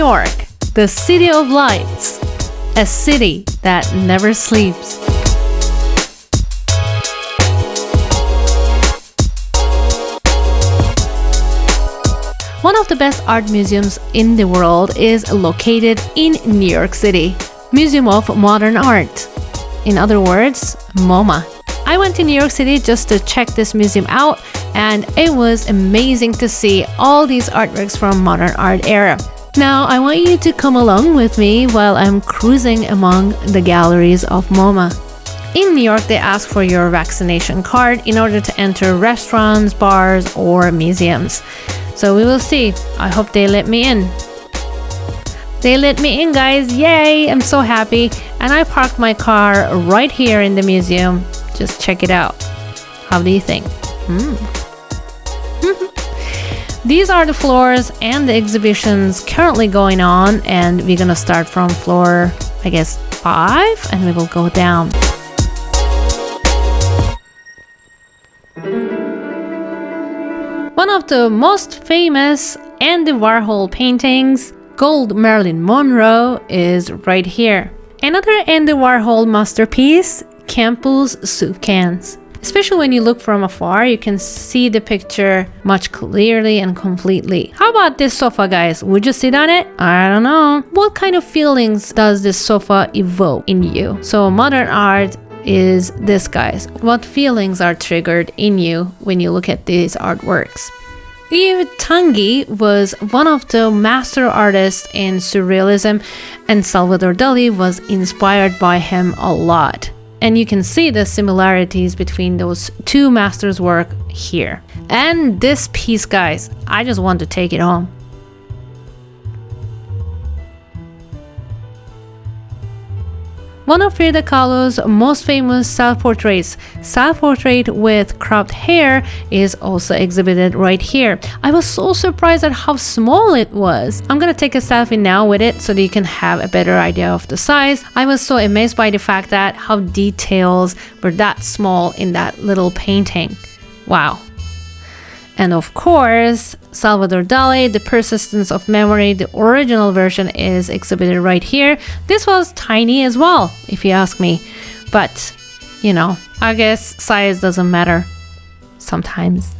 York, the city of lights, a city that never sleeps. One of the best art museums in the world is located in New York City, Museum of Modern Art. In other words, MoMA. I went to New York City just to check this museum out, and it was amazing to see all these artworks from modern art era. Now, I want you to come along with me while I'm cruising among the galleries of MoMA. In New York, they ask for your vaccination card in order to enter restaurants, bars, or museums. So we will see. I hope they let me in. They let me in, guys. Yay! I'm so happy. And I parked my car right here in the museum. Just check it out. How do you think? These are the floors and the exhibitions currently going on, and we're gonna start from floor, I guess, 5, and we will go down. One of the most famous Andy Warhol paintings, Gold Marilyn Monroe, is right here. Another Andy Warhol masterpiece, Campbell's soup cans. Especially when you look from afar, you can see the picture much clearly and completely. How about this sofa, guys? Would you sit on it? I don't know. What kind of feelings does this sofa evoke in you? So modern art is this, guys. What feelings are triggered in you when you look at these artworks? Yves Tanguy was one of the master artists in surrealism, and Salvador Dali was inspired by him a lot. And you can see the similarities between those two masters' work here. And this piece, guys, I just want to take it home. One of Frida Kahlo's most famous self-portraits, self-portrait with cropped hair, is also exhibited right here. I was so surprised at how small it was. I'm gonna take a selfie now with it so that you can have a better idea of the size. I was so amazed by the fact that how details were that small in that little painting. Wow. And of course, Salvador Dali, The Persistence of Memory, the original version is exhibited right here. This was tiny as well, if you ask me. But, you know, I guess size doesn't matter sometimes.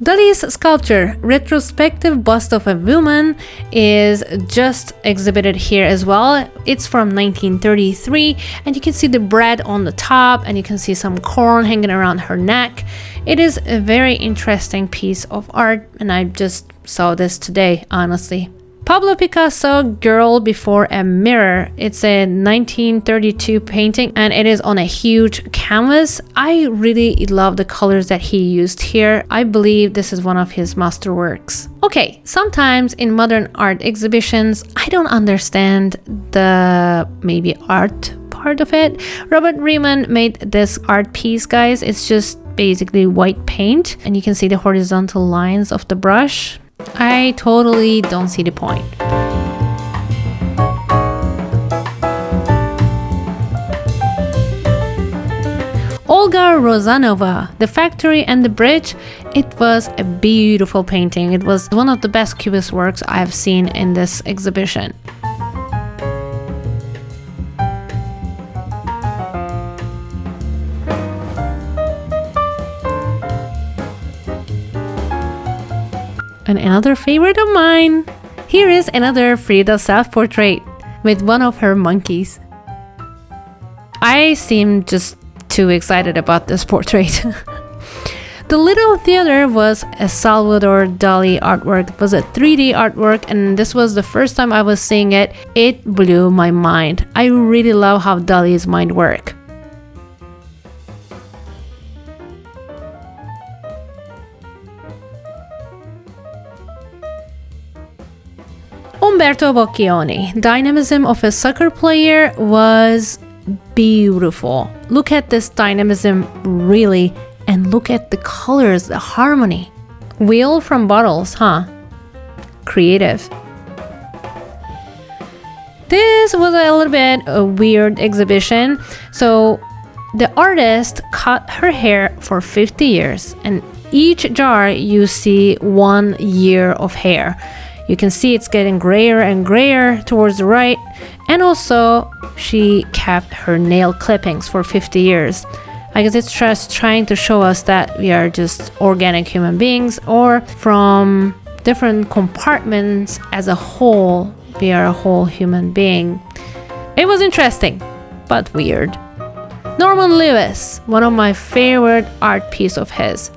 Dali's sculpture, Retrospective Bust of a Woman, is just exhibited here as well. It's from 1933, and you can see the bread on the top, and you can see some corn hanging around her neck. It is a very interesting piece of art, and I just saw this today, honestly. Pablo Picasso, Girl Before a Mirror. It's a 1932 painting, and it is on a huge canvas. I really love the colors that he used here. I believe this is one of his masterworks. Okay, sometimes in modern art exhibitions, I don't understand the maybe art part of it. Robert Riemann made this art piece, guys. It's just basically white paint, and you can see the horizontal lines of the brush. I totally don't see the point. Olga Rozanova, The Factory and the Bridge. It was a beautiful painting. It was one of the best cubist works I've seen in this exhibition. And another favorite of mine. Here is another Frida self-portrait with one of her monkeys. I seem just too excited about this portrait. The Little Theater was a Salvador Dali artwork. It was a 3D artwork, and this was the first time I was seeing it. It blew my mind. I really love how Dali's mind works. Umberto Boccioni, Dynamism of a Soccer Player, was beautiful. Look at this dynamism, really, and look at the colors, the harmony. Wheel from bottles, huh? Creative. This was a little bit a weird exhibition. So the artist cut her hair for 50 years, and each jar you see 1 year of hair. You can see it's getting grayer and grayer towards the right. And also, she kept her nail clippings for 50 years. I guess it's just trying to show us that we are just organic human beings, or from different compartments as a whole, we are a whole human being. It was interesting, but weird. Norman Lewis, one of my favorite art piece of his.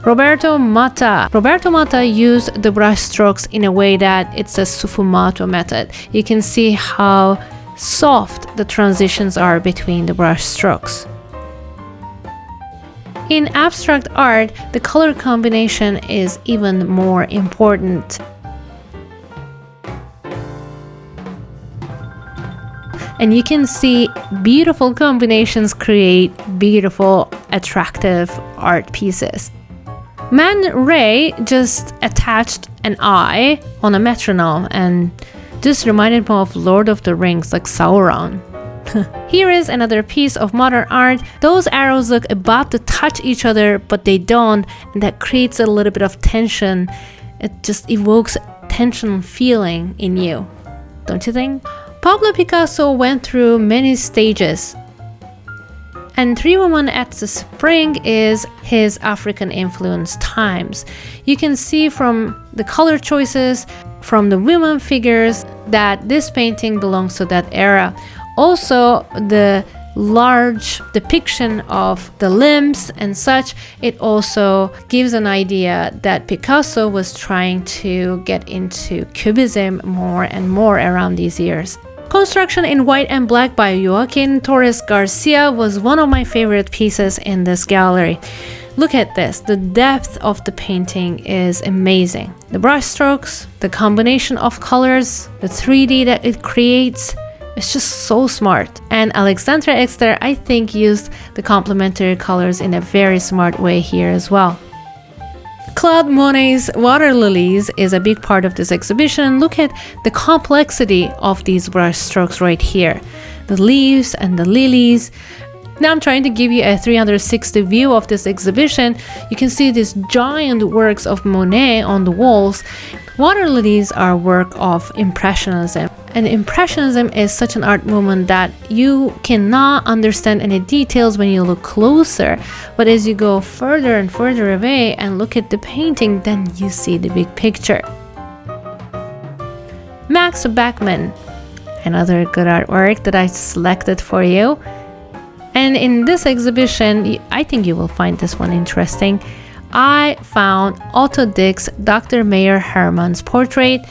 Roberto Matta. Roberto Matta used the brush strokes in a way that it's a sfumato method. You can see how soft the transitions are between the brush strokes. In abstract art, the color combination is even more important. And you can see beautiful combinations create beautiful, attractive art pieces. Man Ray just attached an eye on a metronome, and this reminded me of Lord of the Rings, like Sauron. Here is another piece of modern art. Those arrows look about to touch each other, but they don't, and that creates a little bit of tension. It just evokes tension feeling in you, don't you think? Pablo Picasso went through many stages. And 3 Women at the Spring is his African influence times. You can see from the color choices, from the women figures, that this painting belongs to that era. Also, the large depiction of the limbs and such, it also gives an idea that Picasso was trying to get into cubism more and more around these years. Construction in White and Black by Joaquin Torres Garcia was one of my favorite pieces in this gallery. Look at this, the depth of the painting is amazing. The brush strokes, the combination of colors, the 3D that it creates, it's just so smart. And Alexandra Exter, I think, used the complementary colors in a very smart way here as well. Claude Monet's Water Lilies is a big part of this exhibition. Look at the complexity of these brush strokes right here. The leaves and the lilies. Now I'm trying to give you a 360 view of this exhibition. You can see these giant works of Monet on the walls. Water lilies are work of Impressionism. And Impressionism is such an art movement that you cannot understand any details when you look closer. But as you go further and further away and look at the painting, then you see the big picture. Max Beckmann, another good artwork that I selected for you. And in this exhibition, I think you will find this one interesting. I found Otto Dick's Dr. Mayer Hermann's portrait.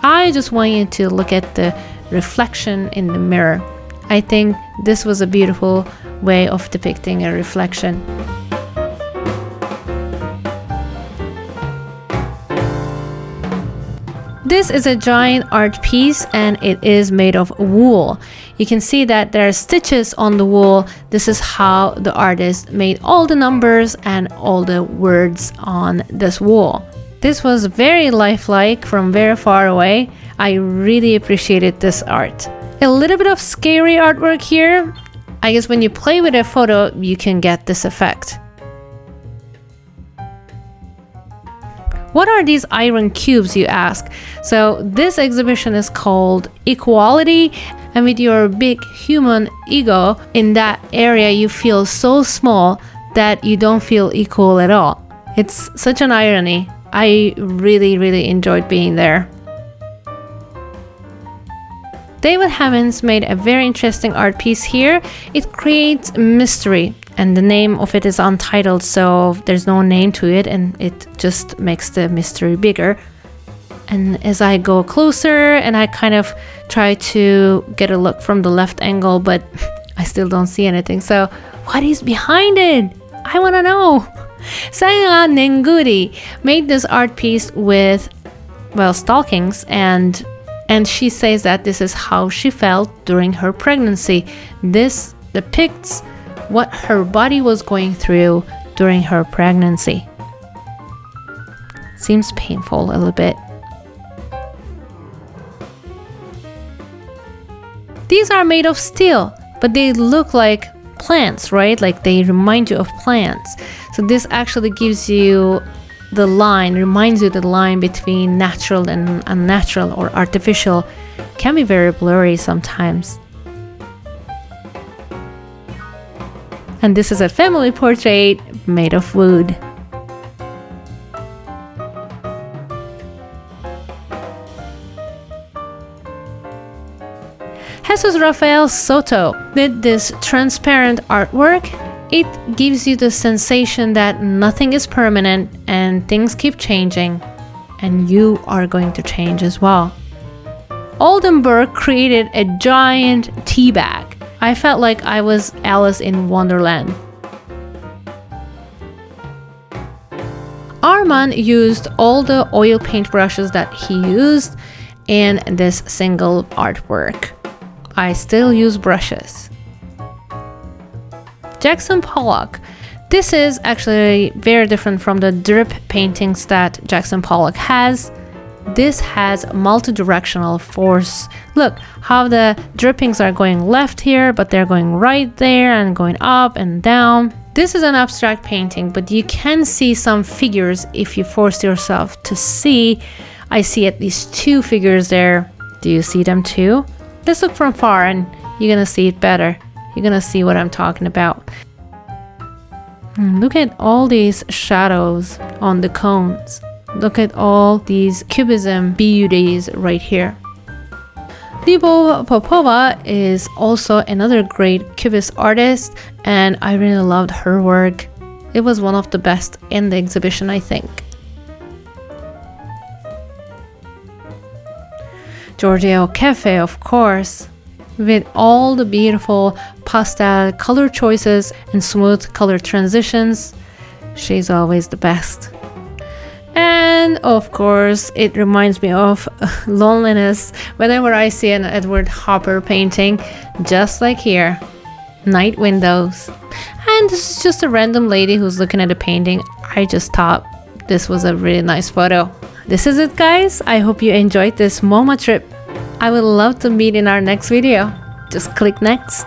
I just want you to look at the reflection in the mirror. I think this was a beautiful way of depicting a reflection. This is a giant art piece and it is made of wool. You can see that there are stitches on the wool. This is how the artist made all the numbers and all the words on this wool. This was very lifelike from very far away. I really appreciated this art. A little bit of scary artwork here. I guess when you play with a photo, you can get this effect. What are these iron cubes, you ask? So this exhibition is called Equality, and with your big human ego in that area, you feel so small that you don't feel equal at all. It's such an irony. I really enjoyed being there. David Hemmings made a very interesting art piece here. It creates mystery, and the name of it is untitled, so there's no name to it, and it just makes the mystery bigger. And as I go closer and I kind of try to get a look from the left angle, but I still don't see anything. So what is behind it? I want to know. Saina Nenguri made this art piece with, well, stockings, and she says that this is how she felt during her pregnancy. This depicts what her body was going through during her pregnancy. Seems painful a little bit. These are made of steel, but they look like plants, right? Like they remind you of plants. So this actually gives you the line, reminds you the line between natural and unnatural or artificial can be very blurry sometimes. And this is a family portrait made of wood. Jesus Rafael Soto with this transparent artwork. It gives you the sensation that nothing is permanent and things keep changing, and you are going to change as well. Oldenburg created a giant tea bag. I felt like I was Alice in Wonderland. Arman used all the oil paint brushes that he used in this single artwork. I still use brushes. Jackson Pollock. This is actually very different from the drip paintings that Jackson Pollock has. This has multi-directional force. Look how the drippings are going left here, but they're going right there and going up and down. This is an abstract painting, but you can see some figures if you force yourself to see. I see at least 2 figures there. Do you see them too? Let's look from far and you're gonna see it better. You're gonna see what I'm talking about. Look at all these shadows on the cones. Look at all these cubism beauties right here. Lyubov Popova is also another great cubist artist, and I really loved her work. It was one of the best in the exhibition, I think. Giorgio Kefe, of course, with all the beautiful pastel color choices and smooth color transitions. She's always the best. And of course, it reminds me of loneliness whenever I see an Edward Hopper painting, just like here, Night Windows. And this is just a random lady who's looking at a painting. I just thought this was a really nice photo. This is it, guys. I hope you enjoyed this MoMA trip. I would love to meet in our next video. Just click next.